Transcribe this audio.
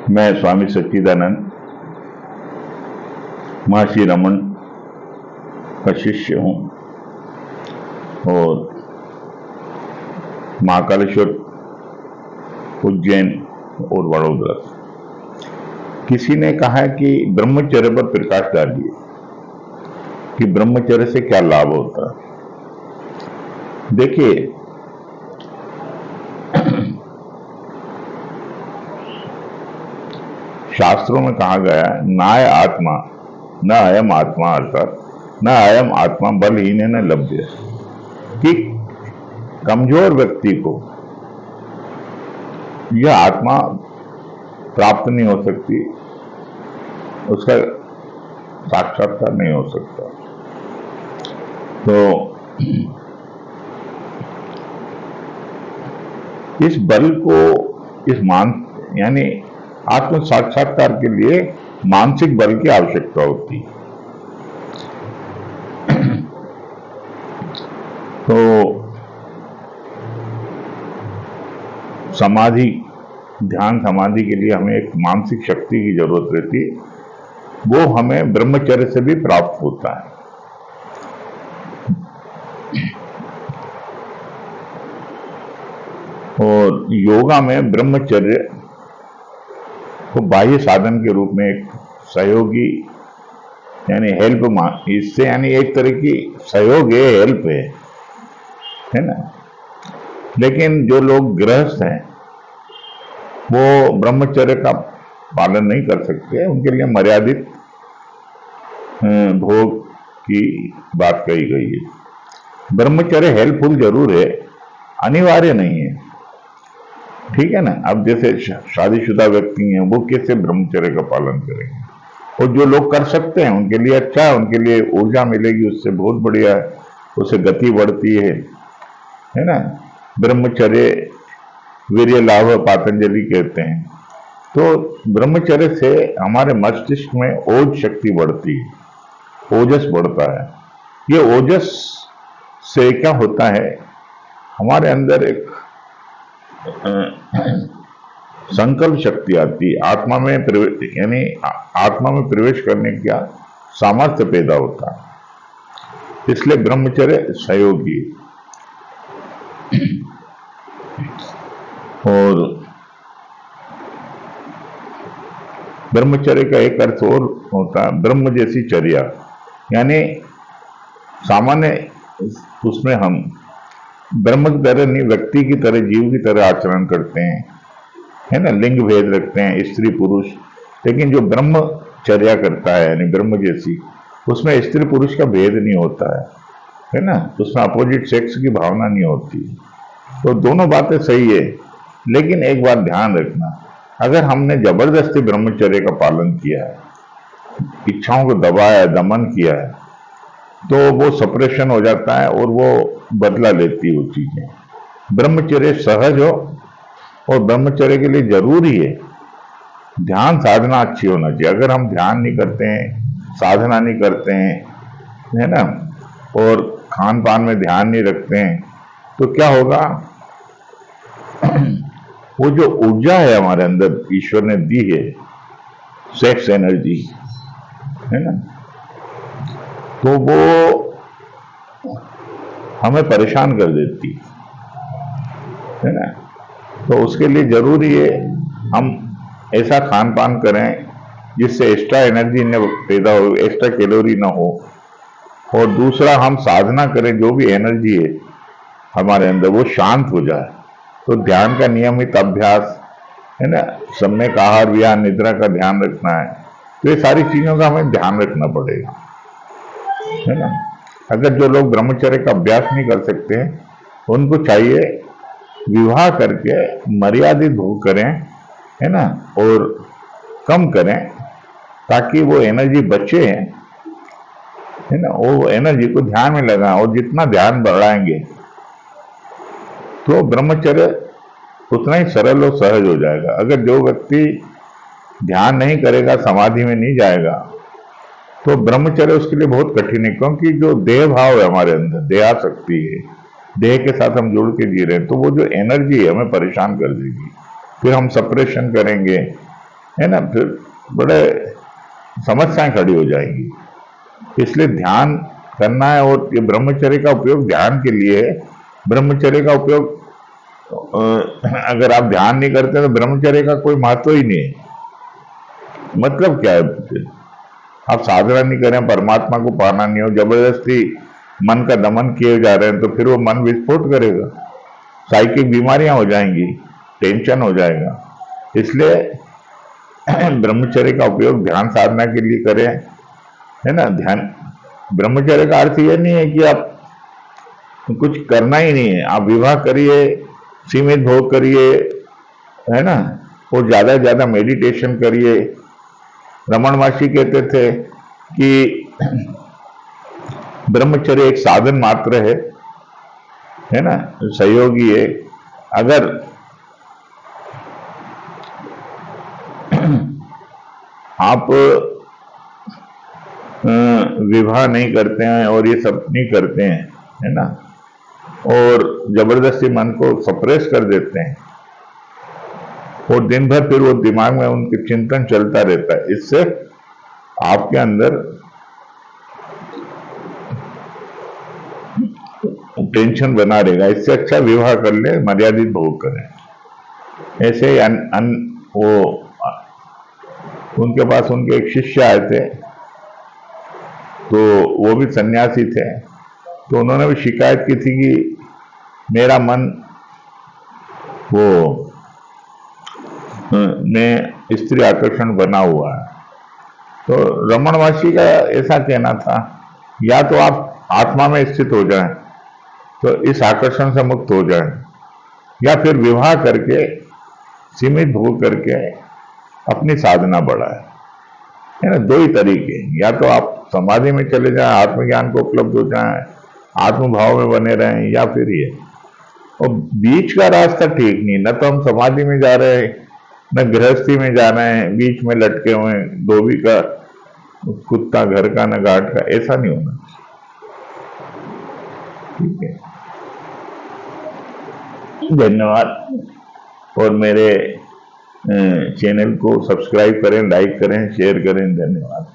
मैं स्वामी सच्चिदानंद महर्षि रमन का शिष्य हूँ और महाकालेश्वर, उज्जैन और वडोदरा। किसी ने कहा है कि ब्रह्मचर्य पर प्रकाश डालिए कि ब्रह्मचर्य से क्या लाभ होता है। देखिए, शास्त्रों में कहा गया है नाय आत्मा न अयम आत्मा, अर्थात न अयम आत्मा बलहीन न लभ्य, कि कमजोर व्यक्ति को यह आत्मा प्राप्त नहीं हो सकती, उसका साक्षात्कार नहीं हो सकता। तो इस बल को, इस यानी आत्म साक्षात्कार के लिए मानसिक बल की आवश्यकता होती है। तो समाधि, ध्यान समाधि के लिए हमें एक मानसिक शक्ति की जरूरत रहती है, वो हमें ब्रह्मचर्य से भी प्राप्त होता है। और योगा में ब्रह्मचर्य को बाह्य साधन के रूप में एक सहयोगी यानी हेल्प, इससे यानी एक तरह की सहयोग है, हेल्प है ना। लेकिन जो लोग गृहस्थ हैं वो ब्रह्मचर्य का पालन नहीं कर सकते, उनके लिए मर्यादित भोग की बात कही गई है। ब्रह्मचर्य हेल्पफुल जरूर है, अनिवार्य नहीं है, ठीक है ना। अब जैसे शादीशुदा व्यक्ति हैं, वो कैसे ब्रह्मचर्य का पालन करेंगे, और जो लोग कर सकते हैं उनके लिए अच्छा है, उनके लिए ऊर्जा मिलेगी, उससे बहुत बढ़िया है, उससे गति बढ़ती है ना। ब्रह्मचर्य वीर्य लाभ पातंजलि कहते हैं। तो ब्रह्मचर्य से हमारे मस्तिष्क में ओज शक्ति बढ़ती है, ओजस बढ़ता है। ये ओजस से क्या होता है, हमारे अंदर एक संकल्प शक्ति आती है, आत्मा में यानी आत्मा में प्रवेश करने का सामर्थ्य पैदा होता है। इसलिए ब्रह्मचर्य सहयोगी। और ब्रह्मचर्य का एक अर्थ और होता है ब्रह्म जैसी चर्या, यानी सामान्य उसमें हम ब्रह्म की तरह नहीं, व्यक्ति की तरह, जीव की तरह आचरण करते हैं, है ना। लिंग भेद रखते हैं, स्त्री पुरुष। लेकिन जो ब्रह्मचर्या करता है यानी ब्रह्म जैसी, उसमें स्त्री पुरुष का भेद नहीं होता है ना। उसमें अपोजिट सेक्स की भावना नहीं होती। तो दोनों बातें सही है, लेकिन एक बात ध्यान रखना, अगर हमने जबरदस्ती ब्रह्मचर्य का पालन किया है, इच्छाओं को दबाया, दमन किया है, तो वो सप्रेशन हो जाता है और वो बदला लेती है वो चीजें। ब्रह्मचर्य सहज हो, और ब्रह्मचर्य के लिए जरूरी है ध्यान साधना अच्छी होना चाहिए। अगर हम ध्यान नहीं करते हैं, साधना नहीं करते हैं, है ना, और खान पान में ध्यान नहीं रखते हैं, तो क्या होगा, वो जो ऊर्जा है हमारे अंदर ईश्वर ने दी है, सेक्स एनर्जी, है ना, तो वो हमें परेशान कर देती है ना। तो उसके लिए जरूरी है हम ऐसा खान पान करें जिससे एक्स्ट्रा एनर्जी न पैदा हो, एक्स्ट्रा कैलोरी ना हो। और दूसरा, हम साधना करें, जो भी एनर्जी है हमारे अंदर वो शांत हो जाए। तो ध्यान का नियमित अभ्यास, है ना, सम्यक आहार विहार निद्रा का ध्यान रखना है। तो ये सारी चीजों का हमें ध्यान रखना पड़ेगा, है ना। अगर जो लोग ब्रह्मचर्य का अभ्यास नहीं कर सकते हैं, उनको चाहिए विवाह करके मर्यादित भोग करें, है ना, और कम करें, ताकि वो एनर्जी बचे, है ना, वो एनर्जी को ध्यान में लगाएं। और जितना ध्यान बढ़ाएंगे तो ब्रह्मचर्य उतना ही सरल और सहज हो जाएगा। अगर जो व्यक्ति ध्यान नहीं करेगा, समाधि में नहीं जाएगा, तो ब्रह्मचर्य उसके लिए बहुत कठिन है, क्योंकि जो देह भाव है हमारे अंदर, देहाशक्ति है, देह के साथ हम जुड़ के जी रहे हैं, तो वो जो एनर्जी है हमें परेशान कर देगी। फिर हम सप्रेशन करेंगे, है ना, फिर बड़े समस्याएं खड़ी हो जाएंगी। इसलिए ध्यान करना है, और ये ब्रह्मचर्य का उपयोग ध्यान के लिए है। ब्रह्मचर्य का उपयोग अगर आप ध्यान नहीं करते तो ब्रह्मचर्य का कोई महत्व ही नहीं है। मतलब क्या है फिर? आप साधना नहीं करें, परमात्मा को पाना नहीं हो, जबरदस्ती मन का दमन किए जा रहे हैं, तो फिर वो मन विस्फोट करेगा, साइकिक बीमारियां हो जाएंगी, टेंशन हो जाएगा। इसलिए ब्रह्मचर्य का उपयोग ध्यान साधना के लिए करें, है ना। ध्यान, ब्रह्मचर्य का अर्थ यह नहीं है कि आप कुछ करना ही नहीं है, आप विवाह करिए, सीमित भोग करिए, है ना, और ज्यादा से ज्यादा मेडिटेशन करिए। रमन महर्षि कहते थे कि ब्रह्मचर्य एक साधन मात्र है ना, सहयोगी है। अगर आप विवाह नहीं करते हैं और ये सब नहीं करते हैं, है ना, और जबरदस्ती मन को सप्रेस कर देते हैं, और दिन भर फिर वो दिमाग में उनके चिंतन चलता रहता है, इससे आपके अंदर टेंशन बना रहेगा। इससे अच्छा विवाह कर ले, मर्यादित भोग करें। ऐसे वो उनके पास उनके एक शिष्य आए थे, तो वो भी सन्यासी थे, तो उन्होंने भी शिकायत की थी कि मेरा मन वो में स्त्री आकर्षण बना हुआ है। तो रमन महर्षि का ऐसा कहना था, या तो आप आत्मा में स्थित हो जाएं, तो इस आकर्षण से मुक्त हो जाएं, या फिर विवाह करके सीमित भोग करके अपनी साधना बढ़ाए, है ना। दो ही तरीके, या तो आप समाधि में चले जाएं, आत्मज्ञान को उपलब्ध हो जाएं, आत्मभाव में बने रहें, या फिर ये। और बीच का रास्ता ठीक नहीं, न तो हम समाधि में जा रहे हैं, न गृहस्थी में जा रहे हैं, बीच में लटके हुए धोबी का कुत्ता घर का न घाट का, ऐसा नहीं होना। ठीक है, धन्यवाद। और मेरे चैनल को सब्सक्राइब करें, लाइक करें, शेयर करें। धन्यवाद।